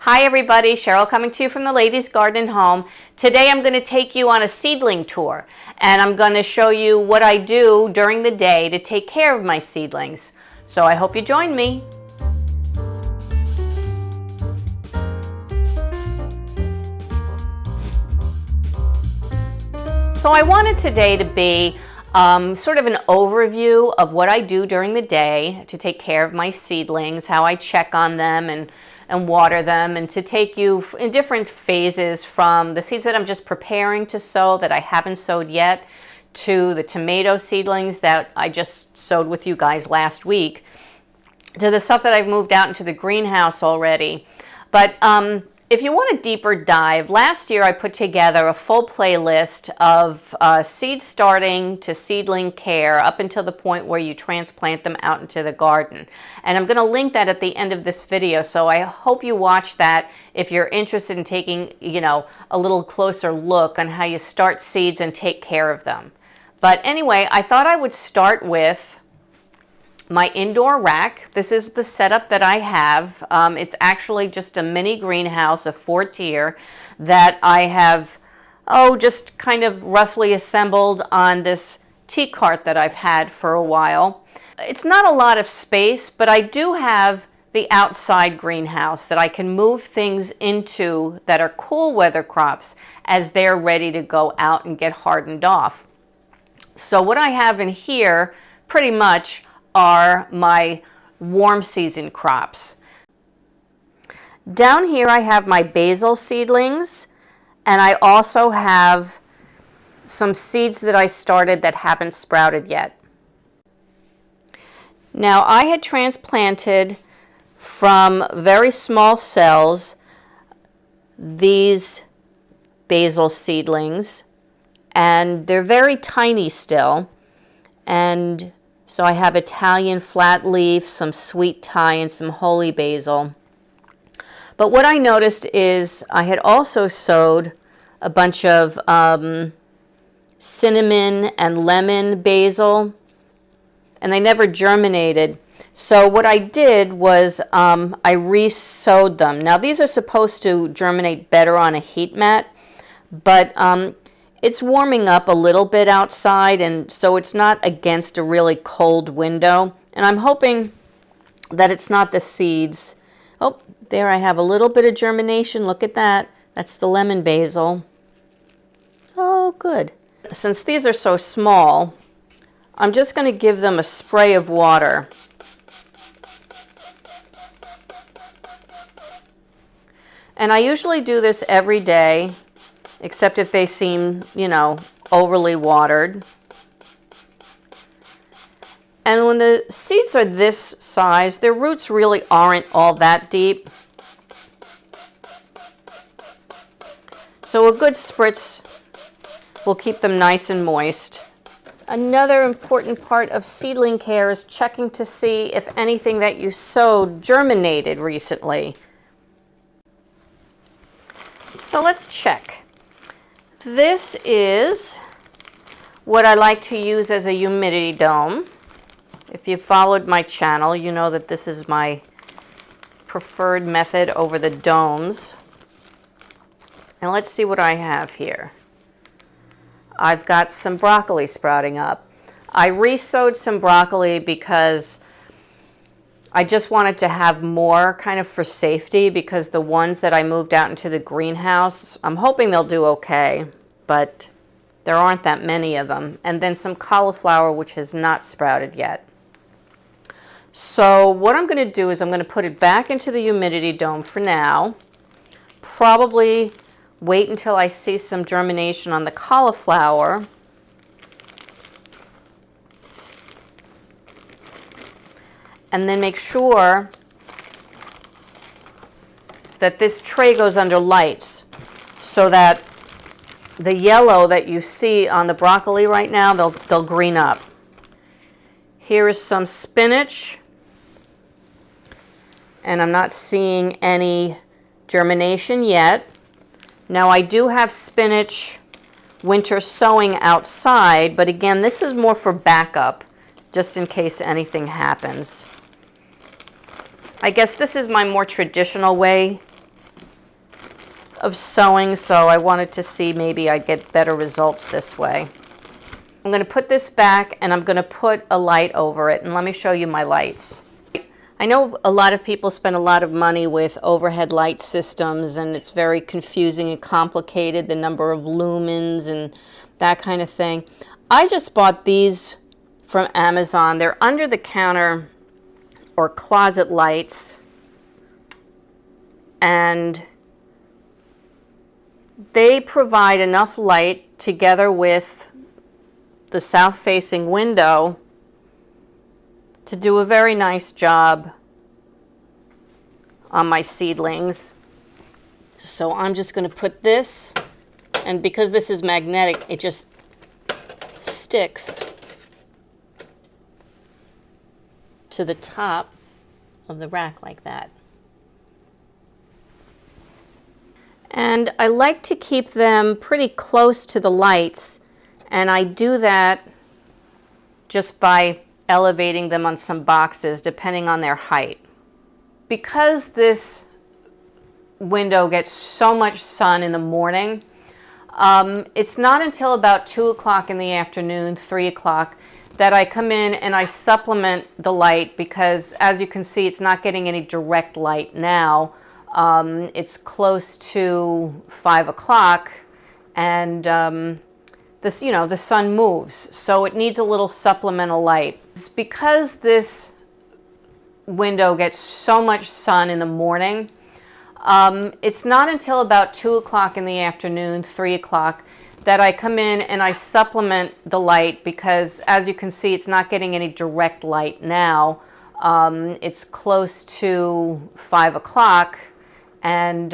Hi everybody, Cheryl coming to you from the Ladies Garden Home. Today I'm going to take you on a seedling tour and I'm going to show you what I do during the day to take care of my seedlings. So I hope you join me. So I wanted today to be sort of an overview of what I do during the day to take care of my seedlings, how I check on them and water them, and to take you in different phases from the seeds that I'm just preparing to sow that I haven't sowed yet, to the tomato seedlings that I just sowed with you guys last week, to the stuff that I've moved out into the greenhouse already. But if you want a deeper dive, last year I put together a full playlist of seed starting to seedling care up until the point where you transplant them out into the garden. And I'm going to link that at the end of this video, so I hope you watch that if you're interested in taking, a little closer look on how you start seeds and take care of them. But anyway, I thought I would start with my indoor rack. This is the setup that I have. It's actually just a mini greenhouse, a 4-tier, that I have, just kind of roughly assembled on this T-cart that I've had for a while. It's not a lot of space, but I do have the outside greenhouse that I can move things into that are cool weather crops as they're ready to go out and get hardened off. So what I have in here pretty much are my warm season crops. Down here I have my basil seedlings, and I also have some seeds that I started that haven't sprouted yet. Now I had transplanted from very small cells these basil seedlings, and they're very tiny still, and so I have Italian flat leaf, some sweet Thai, and some holy basil. But what I noticed is I had also sowed a bunch of cinnamon and lemon basil, and they never germinated. So what I did was I re-sowed them. Now these are supposed to germinate better on a heat mat, but it's warming up a little bit outside, and so it's not against a really cold window. And I'm hoping that it's not the seeds. Oh, there I have a little bit of germination. Look at that. That's the lemon basil. Oh, good. Since these are so small, I'm just going to give them a spray of water. And I usually do this every day, except if they seem, overly watered. And when the seeds are this size, their roots really aren't all that deep. So a good spritz will keep them nice and moist. Another important part of seedling care is checking to see if anything that you sowed germinated recently. So let's check. This is what I like to use as a humidity dome. If you followed my channel, you know that this is my preferred method over the domes. And let's see what I have here. I've got some broccoli sprouting up. I re-sowed some broccoli because I just wanted to have more kind of for safety, because the ones that I moved out into the greenhouse, I'm hoping they'll do okay, but there aren't that many of them. And then some cauliflower, which has not sprouted yet. So what I'm going to do is I'm going to put it back into the humidity dome for now. Probably wait until I see some germination on the cauliflower. And then make sure that this tray goes under lights so that the yellow that you see on the broccoli right now, they'll green up. Here is some spinach, and I'm not seeing any germination yet. Now I do have spinach winter sowing outside, but again, this is more for backup, just in case anything happens. I guess this is my more traditional way of sowing, so I wanted to see maybe I'd get better results this way. I'm going to put this back and I'm going to put a light over it, and let me show you my lights. I know a lot of people spend a lot of money with overhead light systems, and it's very confusing and complicated, the number of lumens and that kind of thing. I just bought these from Amazon. They're under the counter or closet lights, and they provide enough light together with the south-facing window to do a very nice job on my seedlings. So I'm just going to put this, and because this is magnetic, it just sticks to the top of the rack like that. And I like to keep them pretty close to the lights, and I do that just by elevating them on some boxes depending on their height. Because this window gets so much sun in the morning, it's not until about 2 o'clock in the afternoon, 3 o'clock, that I come in and I supplement the light, because as you can see, it's not getting any direct light now. It's close to 5 o'clock, and this, you know, the sun moves, so it needs a little supplemental light. It's because this window gets so much sun in the morning, it's not until about 2 o'clock in the afternoon, 3 o'clock, that I come in and I supplement the light, because as you can see, it's not getting any direct light now. It's close to 5 o'clock, and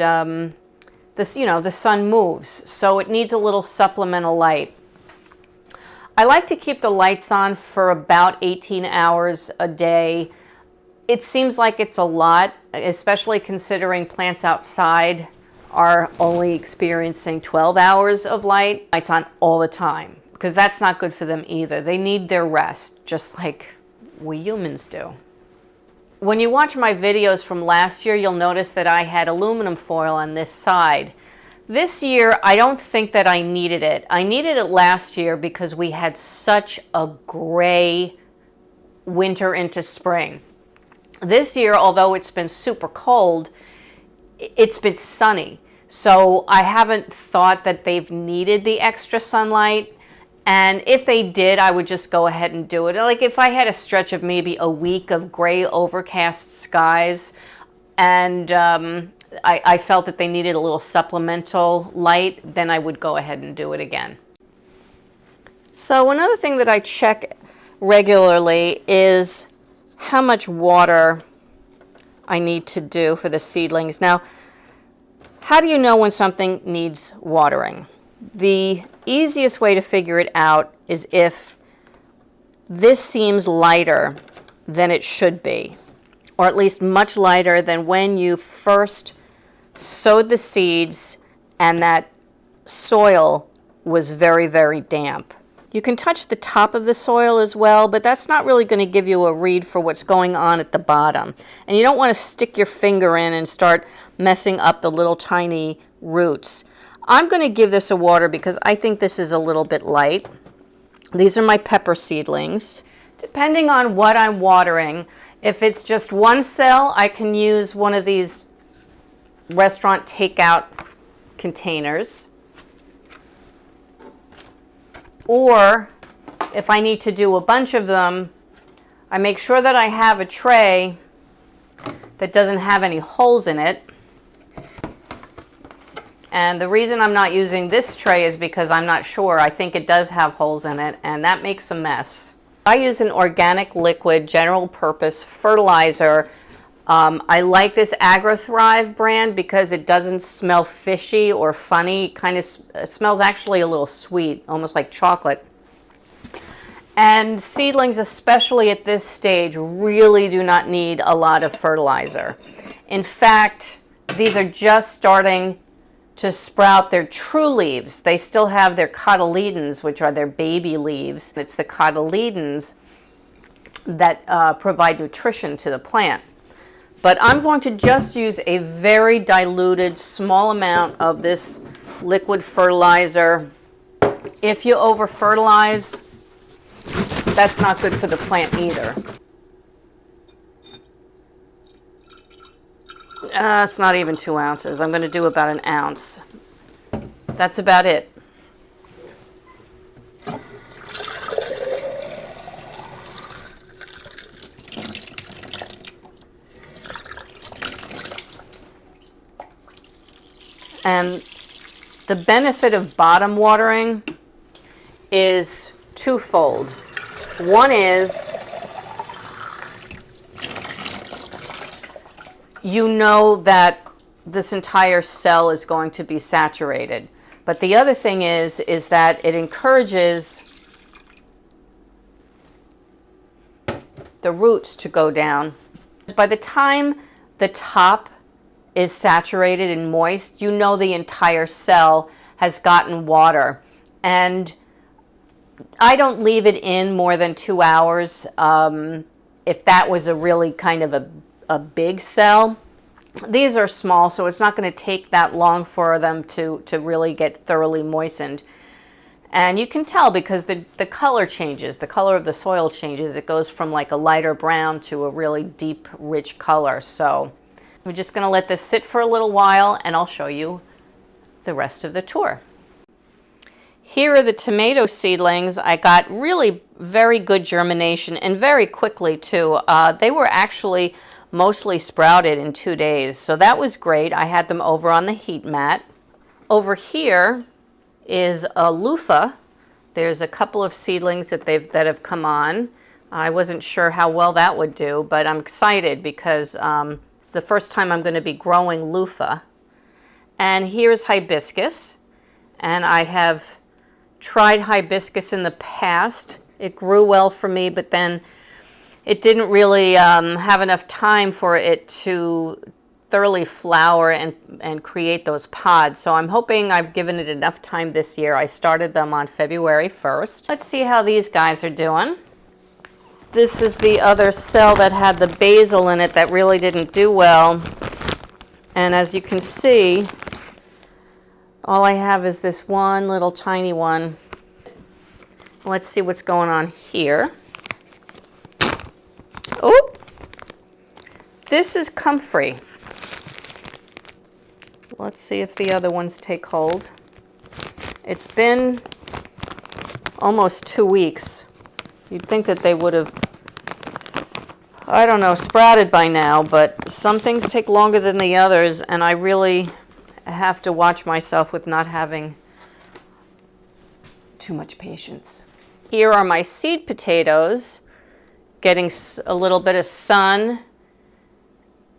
this, you know, the sun moves, so it needs a little supplemental light. I like to keep the lights on for about 18 hours a day. It seems like it's a lot, especially considering plants outside are only experiencing 12 hours of light. Lights on all the time, because that's not good for them either. They need their rest, just like we humans do. When you watch my videos from last year, you'll notice that I had aluminum foil on this side. This year, I don't think that I needed it. I needed it last year because we had such a gray winter into spring. This year, although it's been super cold, it's been sunny. So I haven't thought that they've needed the extra sunlight. And if they did, I would just go ahead and do it. Like if I had a stretch of maybe a week of gray overcast skies, and I felt that they needed a little supplemental light, then I would go ahead and do it again. So another thing that I check regularly is how much water I need to do for the seedlings. Now, how do you know when something needs watering? The easiest way to figure it out is if this seems lighter than it should be, or at least much lighter than when you first sowed the seeds and that soil was very, very damp. You can touch the top of the soil as well, but that's not really going to give you a read for what's going on at the bottom. And you don't want to stick your finger in and start messing up the little tiny roots. I'm going to give this a water because I think this is a little bit light. These are my pepper seedlings. Depending on what I'm watering, if it's just one cell, I can use one of these restaurant takeout containers. Or if I need to do a bunch of them, I make sure that I have a tray that doesn't have any holes in it. And the reason I'm not using this tray is because I'm not sure. I think it does have holes in it, and that makes a mess. I use an organic liquid general purpose fertilizer. I like this AgroThrive brand because it doesn't smell fishy or funny. It kind of smells actually a little sweet, almost like chocolate. And seedlings, especially at this stage, really do not need a lot of fertilizer. In fact, these are just starting to sprout their true leaves. They still have their cotyledons, which are their baby leaves. It's the cotyledons that provide nutrition to the plant. But I'm going to just use a very diluted small amount of this liquid fertilizer. If you over fertilize, that's not good for the plant either. It's not even 2 ounces. I'm going to do about an ounce. That's about it. And the benefit of bottom watering is twofold. One is you know that this entire cell is going to be saturated. But the other thing is that it encourages the roots to go down. By the time the top is saturated and moist, you know the entire cell has gotten water. And I don't leave it in more than 2 hours. If that was a really kind of a big cell. These are small, so it's not going to take that long for them to really get thoroughly moistened. And you can tell because the color changes, the color of the soil changes. It goes from like a lighter brown to a really deep, rich color. So we're just going to let this sit for a little while, and I'll show you the rest of the tour. Here are the tomato seedlings. I got really very good germination, and very quickly too. They were actually mostly sprouted in 2 days, so that was great. I had them over on the heat mat. Over here is a loofah. There's a couple of seedlings that have come on. I wasn't sure how well that would do, but I'm excited because it's the first time I'm going to be growing loofah. And here's hibiscus, and I have tried hibiscus in the past. It grew well for me, but then it didn't really have enough time for it to thoroughly flower and create those pods. So I'm hoping I've given it enough time this year. I started them on February 1st. Let's see how these guys are doing. This is the other cell that had the basil in it that really didn't do well. And as you can see, all I have is this one little tiny one. Let's see what's going on here. Oh, this is comfrey. Let's see if the other ones take hold. It's been almost 2 weeks. You'd think that they would have, I don't know, sprouted by now, but some things take longer than the others, and I really have to watch myself with not having too much patience. Here are my seed potatoes, getting a little bit of sun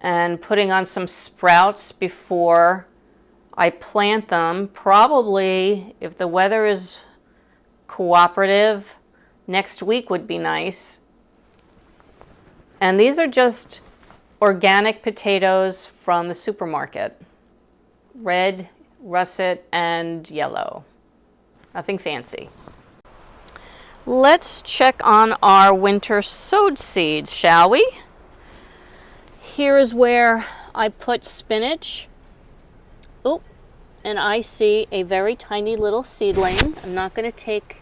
and putting on some sprouts before I plant them. Probably, if the weather is cooperative, next week would be nice. And these are just organic potatoes from the supermarket. Red, russet, and yellow. Nothing fancy. Let's check on our winter sowed seeds, shall we? Here is where I put spinach. Oh, and I see a very tiny little seedling. I'm not going to take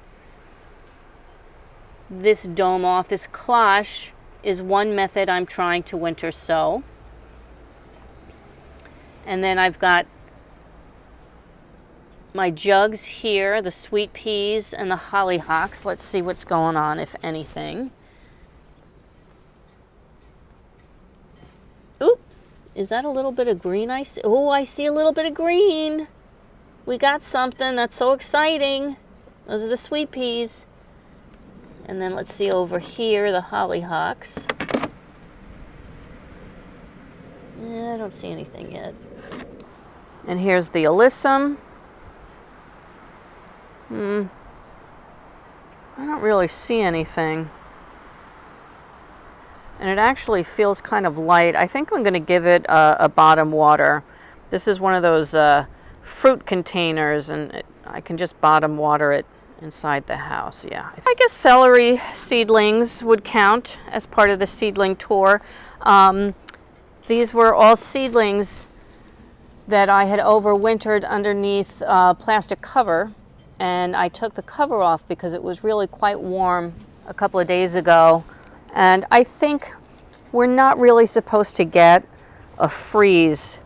this dome off. This cloche is one method I'm trying to winter sow. And then I've got my jugs here, the sweet peas and the hollyhocks. Let's see what's going on, if anything. Oop, is that a little bit of green I see? Oh, I see a little bit of green. We got something. That's so exciting. Those are the sweet peas. And then let's see over here, the hollyhocks. I don't see anything yet. And here's the alyssum. I don't really see anything. And it actually feels kind of light. I think I'm going to give it a bottom water. This is one of those fruit containers, and I can just bottom water it inside the house. Yeah, I guess celery seedlings would count as part of the seedling tour. The These were all seedlings that I had overwintered underneath plastic cover, and I took the cover off because it was really quite warm a couple of days ago, and I think we're not really supposed to get a freeze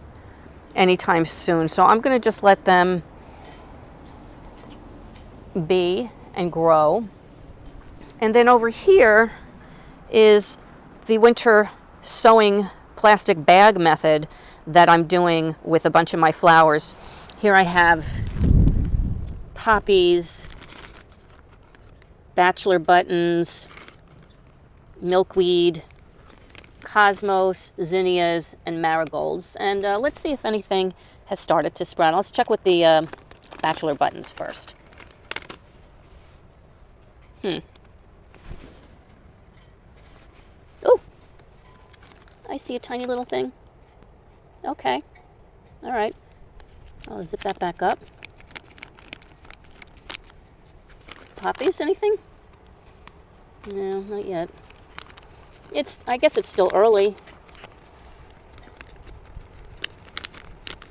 anytime soon, so I'm going to just let them be and grow. And then over here is the winter sowing plastic bag method that I'm doing with a bunch of my flowers. Here I have poppies, bachelor buttons, milkweed, cosmos, zinnias, and marigolds. And let's see if anything has started to sprout. Let's check with the bachelor buttons first. Oh, I see a tiny little thing. Okay. All right. I'll zip that back up. Poppies, anything? No, not yet. I guess it's still early.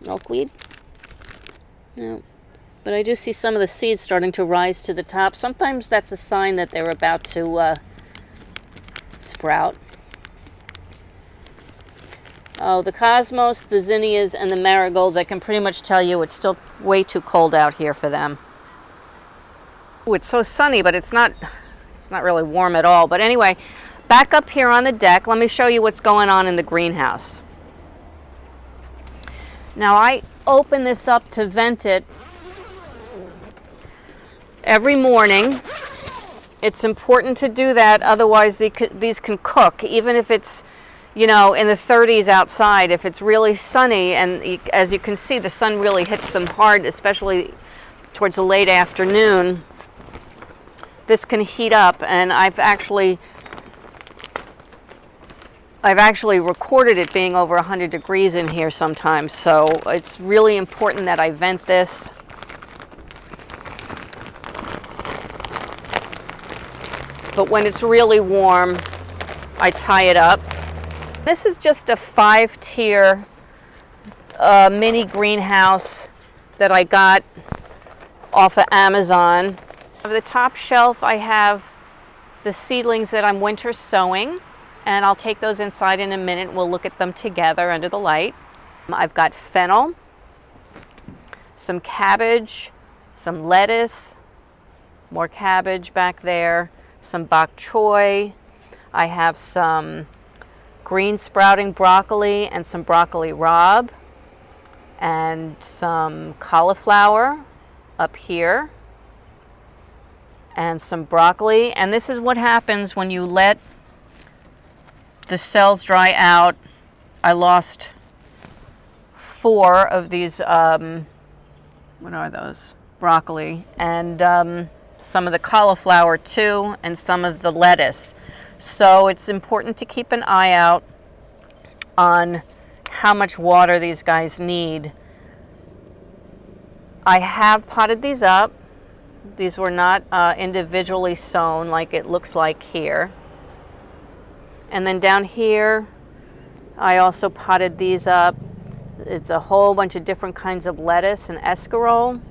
Milkweed? No. But I do see some of the seeds starting to rise to the top. Sometimes that's a sign that they're about to sprout. Oh, the cosmos, the zinnias, and the marigolds, I can pretty much tell you it's still way too cold out here for them. Ooh, it's so sunny, but it's not really warm at all. But anyway, back up here on the deck, let me show you what's going on in the greenhouse. Now I open this up to vent it every morning. It's important to do that, otherwise these can cook, even if it's, you know, in the 30s outside. If it's really sunny, and as you can see, the sun really hits them hard, especially towards the late afternoon, this can heat up. And I've actually recorded it being over 100 degrees in here sometimes, so it's really important that I vent this. But when it's really warm, I tie it up. This is just a 5-tier mini greenhouse that I got off of Amazon. On the top shelf, I have the seedlings that I'm winter sowing, and I'll take those inside in a minute. We'll look at them together under the light. I've got fennel, some cabbage, some lettuce, more cabbage back there, some bok choy. I have some green sprouting broccoli and some broccoli rabe, and some cauliflower up here, and some broccoli. And this is what happens when you let the cells dry out. I lost 4 of these, what are those? Broccoli, and some of the cauliflower too, and some of the lettuce. So it's important to keep an eye out on how much water these guys need. I have potted these up. These were not individually sown like it looks like here. And then down here, I also potted these up. It's a whole bunch of different kinds of lettuce and escarole.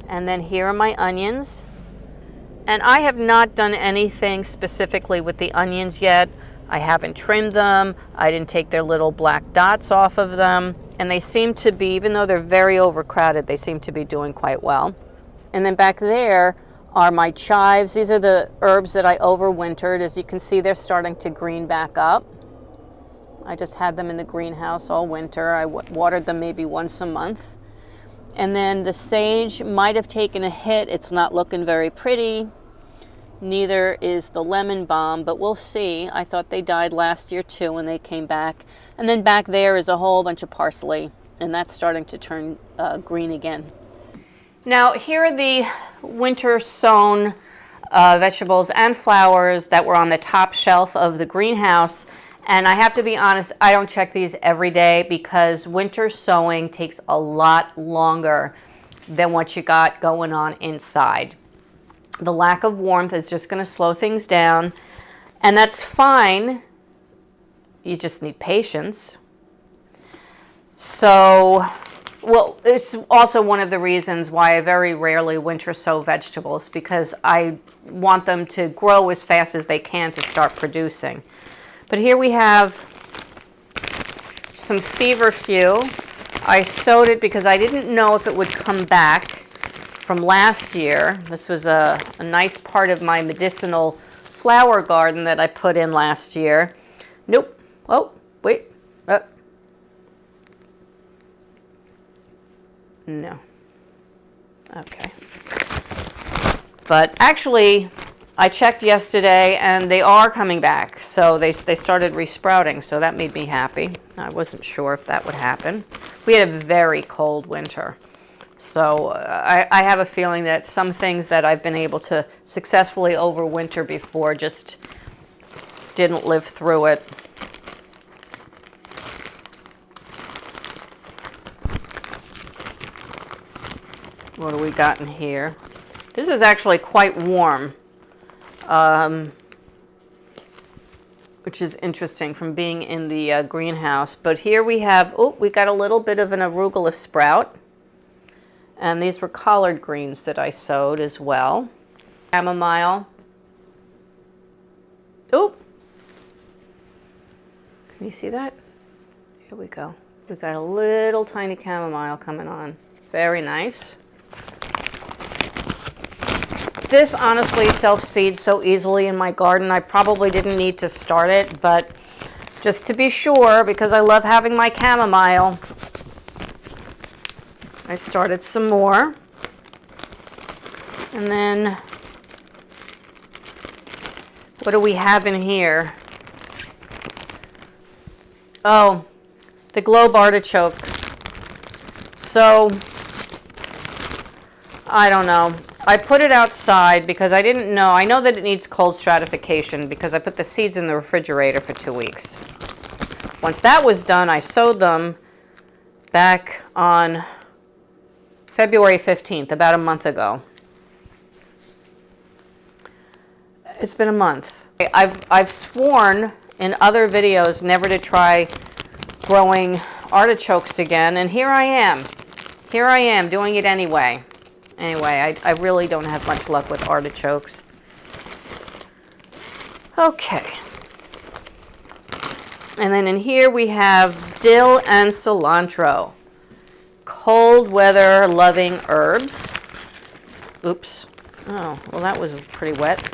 And then here are my onions. And I have not done anything specifically with the onions yet. I haven't trimmed them. I didn't take their little black dots off of them. And they seem to be, even though they're very overcrowded, they seem to be doing quite well. And then back there are my chives. These are the herbs that I overwintered. As you can see, they're starting to green back up. I just had them in the greenhouse all winter. I watered them maybe once a month. And then the sage might have taken a hit. It's not looking very pretty. Neither is the lemon balm, but we'll see. I thought they died last year too when they came back. And then back there is a whole bunch of parsley, and that's starting to turn green again. Now here are the winter sown vegetables and flowers that were on the top shelf of the greenhouse. And I have to be honest, I don't check these every day because winter sowing takes a lot longer than what you got going on inside. The lack of warmth is just going to slow things down, and that's fine. You just need patience. So, well, it's also one of the reasons why I very rarely winter sow vegetables, because I want them to grow as fast as they can to start producing. But here we have some feverfew. I sowed it because I didn't know if it would come back from last year. This was a nice part of my medicinal flower garden that I put in last year. Nope. Oh, wait. No. Okay. But actually, I checked yesterday and they are coming back. So they started resprouting, so that made me happy. I wasn't sure if that would happen. We had a very cold winter. So I have a feeling that some things that I've been able to successfully overwinter before just didn't live through it. What do we got in here? This is actually quite warm, which is interesting from being in the greenhouse. But here we have, oh, we got a little bit of an arugula sprout. And these were collard greens that I sowed as well. Chamomile. Oh! Can you see that? Here we go. We've got a little tiny chamomile coming on. Very nice. This honestly self-seeds so easily in my garden. I probably didn't need to start it, but just to be sure, because I love having my chamomile, I started some more. And then, what do we have in here? Oh, the globe artichoke. So, I don't know. I put it outside because I didn't know. I know that it needs cold stratification because I put the seeds in the refrigerator for 2 weeks. Once that was done, I sowed them back on February 15th, about a month ago. It's been a month. I've sworn in other videos never to try growing artichokes again, and here I am. Here I am doing it anyway. Anyway, I really don't have much luck with artichokes. Okay. And then in here we have dill and cilantro. Cold weather loving herbs. Oops. Oh, well that was pretty wet.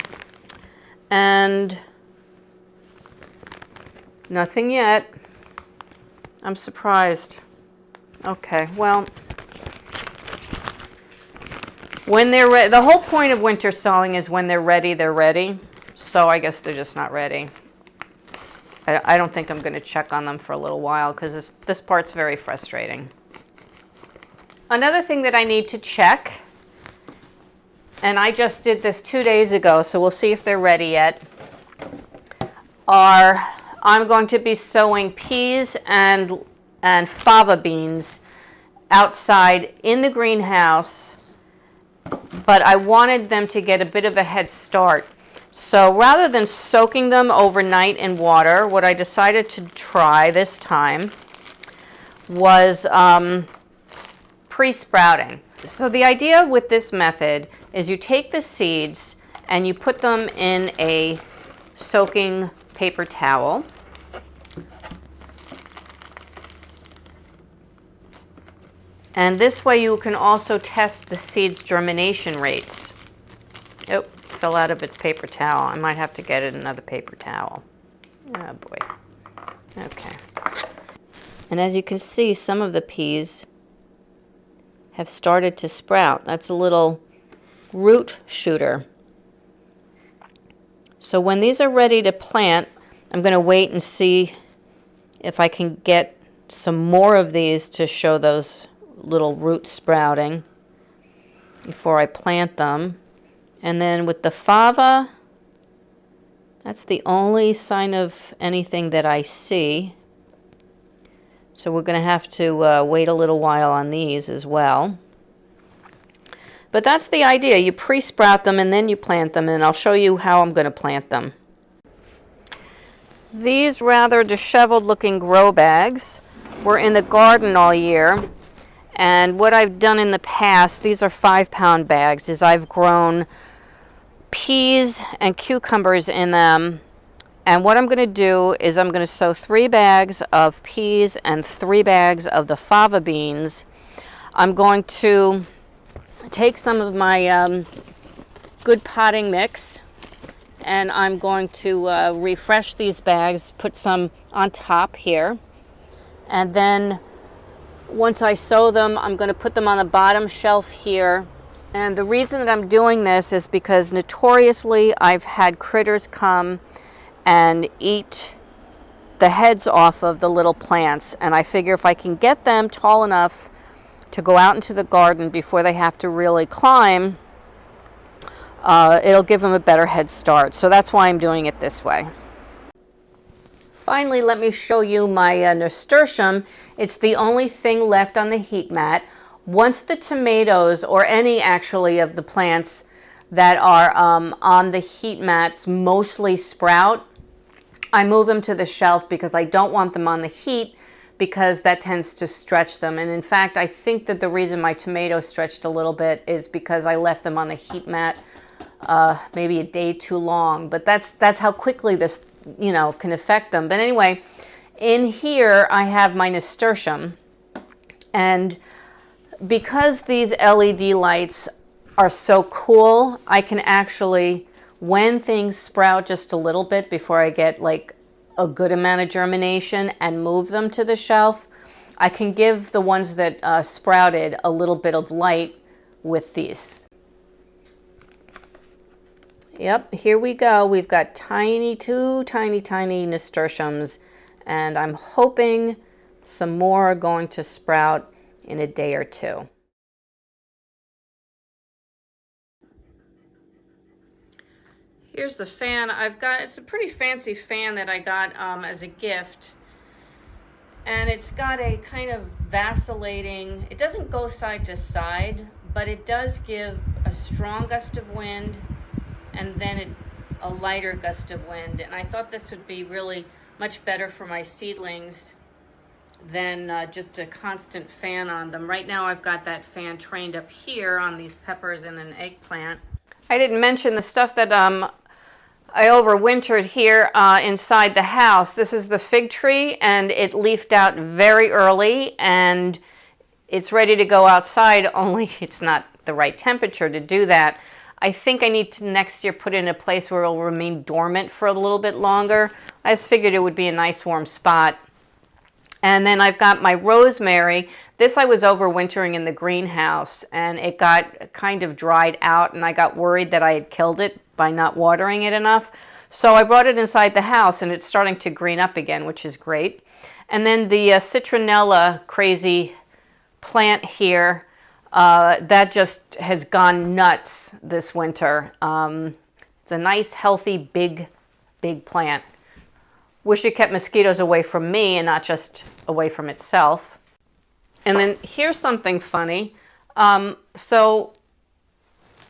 And nothing yet. I'm surprised. Okay, well, when they're ready, the whole point of winter sowing is when they're ready. So I guess they're just not ready. I don't think I'm going to check on them for a little while because this part's very frustrating. Another thing that I need to check, and I just did this 2 days ago, so we'll see if they're ready yet, I'm going to be sowing peas and fava beans outside in the greenhouse, but I wanted them to get a bit of a head start. So rather than soaking them overnight in water, what I decided to try this time was pre-sprouting. So the idea with this method is you take the seeds and you put them in a soaking paper towel. And this way you can also test the seed's germination rates. Oh, fell out of its paper towel. I might have to get it another paper towel. Oh boy. Okay. And as you can see, some of the peas have started to sprout. That's a little root shooter. So when these are ready to plant, I'm going to wait and see if I can get some more of these to show those little roots sprouting before I plant them. And then with the fava, that's the only sign of anything that I see. So we're going to have to wait a little while on these as well. But that's the idea. You pre-sprout them and then you plant them, and I'll show you how I'm going to plant them. These rather disheveled looking grow bags we're in the garden all year. And what I've done in the past, these are 5-pound bags, is I've grown peas and cucumbers in them. And what I'm going to do is I'm going to sow 3 bags of peas and 3 bags of the fava beans. I'm going to take some of my good potting mix, and I'm going to refresh these bags, put some on top here. And then once I sow them, I'm going to put them on the bottom shelf here. And the reason that I'm doing this is because notoriously I've had critters come and eat the heads off of the little plants. And I figure if I can get them tall enough to go out into the garden before they have to really climb, it'll give them a better head start. So that's why I'm doing it this way. Finally, let me show you my nasturtium. It's the only thing left on the heat mat. Once the tomatoes, or any actually of the plants that are on the heat mats, mostly sprout, I move them to the shelf because I don't want them on the heat, because that tends to stretch them. And in fact, I think that the reason my tomatoes stretched a little bit is because I left them on the heat mat maybe a day too long. But that's how quickly this can affect them. But anyway, in here I have my nasturtium, and because these LED lights are so cool, I can actually, when things sprout just a little bit before I get like a good amount of germination and move them to the shelf, I can give the ones that sprouted a little bit of light with these. Yep, here we go. We've got two tiny nasturtiums, and I'm hoping some more are going to sprout in a day or two. Here's the fan I've got. It's a pretty fancy fan that I got as a gift. And it's got a kind of vacillating, it doesn't go side to side, but it does give a strong gust of wind and then a lighter gust of wind. And I thought this would be really much better for my seedlings than just a constant fan on them. Right now I've got that fan trained up here on these peppers and an eggplant. I didn't mention the stuff that I overwintered here inside the house. This is the fig tree, and it leafed out very early, and it's ready to go outside, only it's not the right temperature to do that. I think I need to next year put it in a place where it will remain dormant for a little bit longer. I just figured it would be a nice warm spot. And then I've got my rosemary. This I was overwintering in the greenhouse, and it got kind of dried out, and I got worried that I had killed it by not watering it enough. So I brought it inside the house, and it's starting to green up again, which is great. And then the citronella crazy plant here, that just has gone nuts this winter. It's a nice, healthy, big plant. Wish it kept mosquitoes away from me and not just away from itself. And then here's something funny. So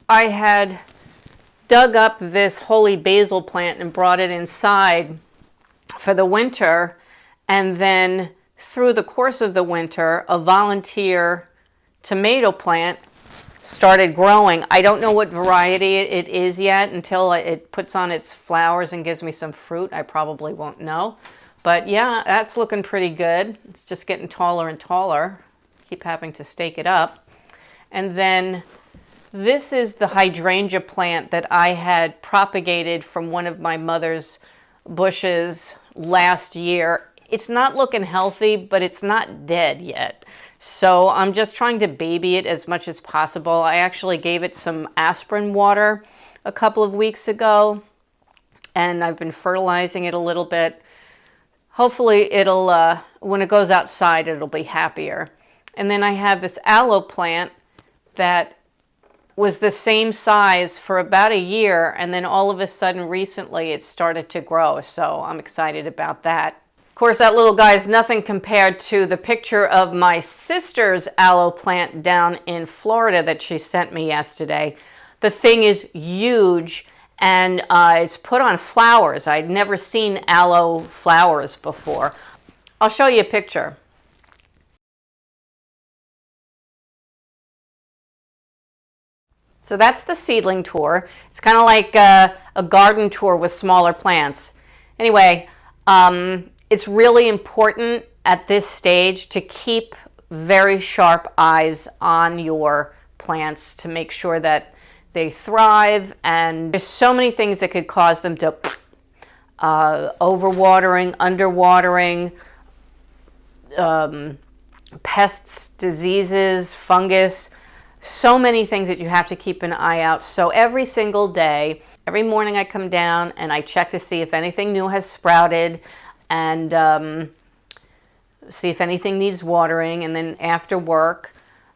I had dug up this holy basil plant and brought it inside for the winter, and then through the course of the winter, a volunteer tomato plant started growing. I don't know what variety it is yet. Until it puts on its flowers and gives me some fruit, I probably won't know. But yeah, that's looking pretty good. It's just getting taller and taller. Keep having to stake it up. And then this is the hydrangea plant that I had propagated from one of my mother's bushes last year. It's not looking healthy, but it's not dead yet. So I'm just trying to baby it as much as possible. I actually gave it some aspirin water a couple of weeks ago, and I've been fertilizing it a little bit. Hopefully it'll, when it goes outside, it'll be happier. And then I have this aloe plant that was the same size for about a year, and then all of a sudden recently it started to grow, so I'm excited about that. Of course, that little guy is nothing compared to the picture of my sister's aloe plant down in Florida that she sent me yesterday. The thing is huge, and it's put on flowers. I'd never seen aloe flowers before. I'll show you a picture. So that's the seedling tour. It's kind of like a garden tour with smaller plants. Anyway, it's really important at this stage to keep very sharp eyes on your plants to make sure that they thrive. And there's so many things that could cause them to overwatering, underwatering, pests, diseases, fungus, so many things that you have to keep an eye out. So every single day, every morning I come down and I check to see if anything new has sprouted and see if anything needs watering. And then after work,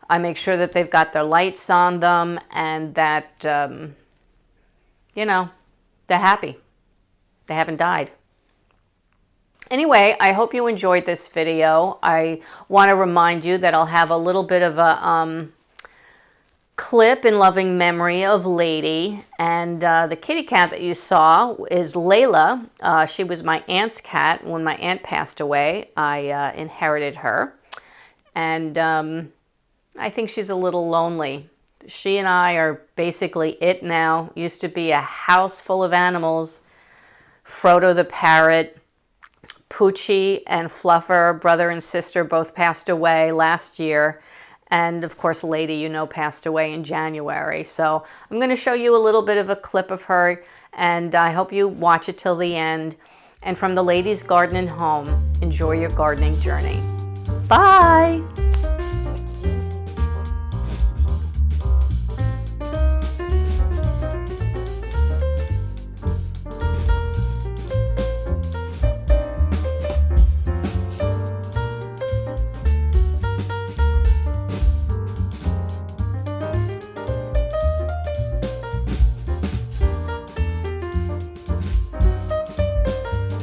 I make sure that they've got their lights on them and that, you know, they're happy. They haven't died. Anyway, I hope you enjoyed this video. I want to remind you that I'll have a little bit of a clip in loving memory of Lady. And the kitty cat that you saw is Layla. She was my aunt's cat. When my aunt passed away, I inherited her. And I think she's a little lonely. She and I are basically it now. Used to be a house full of animals. Frodo the parrot, Poochie and Fluffer, brother and sister, both passed away last year. And of course, Lady, you know, passed away in January. So I'm going to show you a little bit of a clip of her, and I hope you watch it till the end. And from the Lady's Garden and Home, enjoy your gardening journey. Bye!